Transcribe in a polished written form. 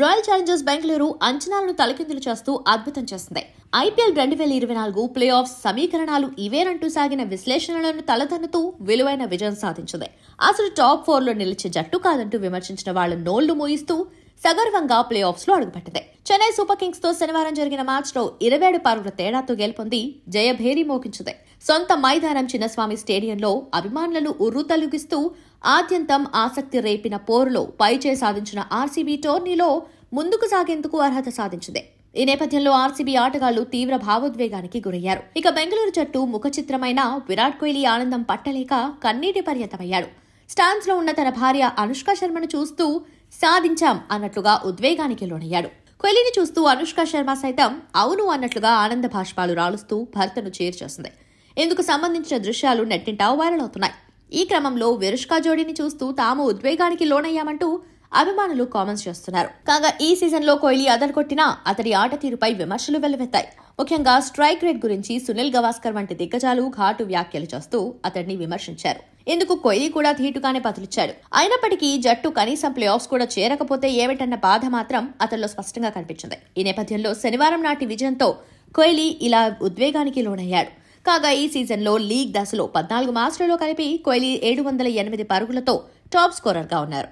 Royal Challengers Bengaluru అంచనాలను తలకిందులు చేస్తూ అద్భుతం చేసింది. ఐపీఎల్ 2024 ప్లే ఆఫ్ సమీకరణాలు ఇవేనంటూ సాగిన విశ్లేషణలను తలదన్నుతూ విలువైన విజయం సాధించింది. అసలు టాప్ 4లో నిలిచే జట్టు కాదంటూ విమర్శించిన వాళ్ల నోళ్లు మోయిస్తూ సగర్వంగా ప్లే ఆఫ్స్ లో అడుగుపెట్టింది. చెన్నై సూపర్ కింగ్స్ తో శనివారం జరిగిన మ్యాచ్ లో 27 పరుగుల తేడాతో గెలుపొంది జయభేరి మోగించింది. సొంత మైదానం చిన్నస్వామి స్టేడియంలో అభిమానులను ఉర్రూతలూగిస్తూ ఆద్యంతం ఆసక్తి రేపిన పోరులో పైచే సాధించిన ఆర్సీబీ టోర్నీలో ముందుకు సాగేందుకు అర్హత సాధించింది. ఈ నేపథ్యంలో ఆర్సీబీ ఆటగాళ్లు తీవ్ర భావోద్వేగానికి గురయ్యారు. ఇక బెంగళూరు జట్టు ముఖ చిత్రమైన విరాట్ కోహ్లీ ఆనందం పట్టలేక కన్నీటి పర్యంతమయ్యాడు. స్టాండ్స్ లో ఉన్న తన భార్య అనుష్క శర్మను చూస్తూ సాధించాం అన్నట్లుగా ఉద్వేగానికి లోనయ్యాడు. కోహ్లీని చూస్తూ అనుష్క శర్మ సైతం అవును అన్నట్లుగా ఆనంద భాష్పాలు రాలుస్తూ భర్తను చేర్చేసింది. ఇందుకు సంబంధించిన దృశ్యాలు నెట్టింటా వైరల్ అవుతున్నాయి. ఈ క్రమంలో విరుష్కా జోడీని చూస్తూ తాము ఉద్వేగానికి లోనయ్యామంటూ అభిమానులు కామెంట్స్ చేస్తున్నారు. కాగా ఈ సీజన్ లో కోహ్లీ అదరగొట్టినా అతడి ఆట తీరుపై విమర్శలు వెల్లువెత్తాయి. ముఖ్యంగా స్ట్రైక్ రేట్ గురించి సునీల్ గవాస్కర్ వంటి దిగ్గజాలు ఘాటు వ్యాఖ్యలు చేస్తూ అతడిని విమర్శించారు. ఇందుకు కోహ్లీ కూడా ధీటుగానే బదులిచ్చాడు. అయినప్పటికీ జట్టు కనీసం ప్లే ఆఫ్స్ కూడా చేరకపోతే ఏమిటన్న బాధ మాత్రం అతనిలో స్పష్టంగా కనిపించింది. ఈ నేపథ్యంలో శనివారం నాటి విజయంతో కోహ్లీ ఇలా ఉద్వేగానికి లోనయ్యాడు. కాగా ఈ సీజన్లో లీగ్ దశలో 14 మ్యాచ్లలో కలిపి కోహ్లీ 708 పరుగులతో టాప్ స్కోరర్గా ఉన్నారు.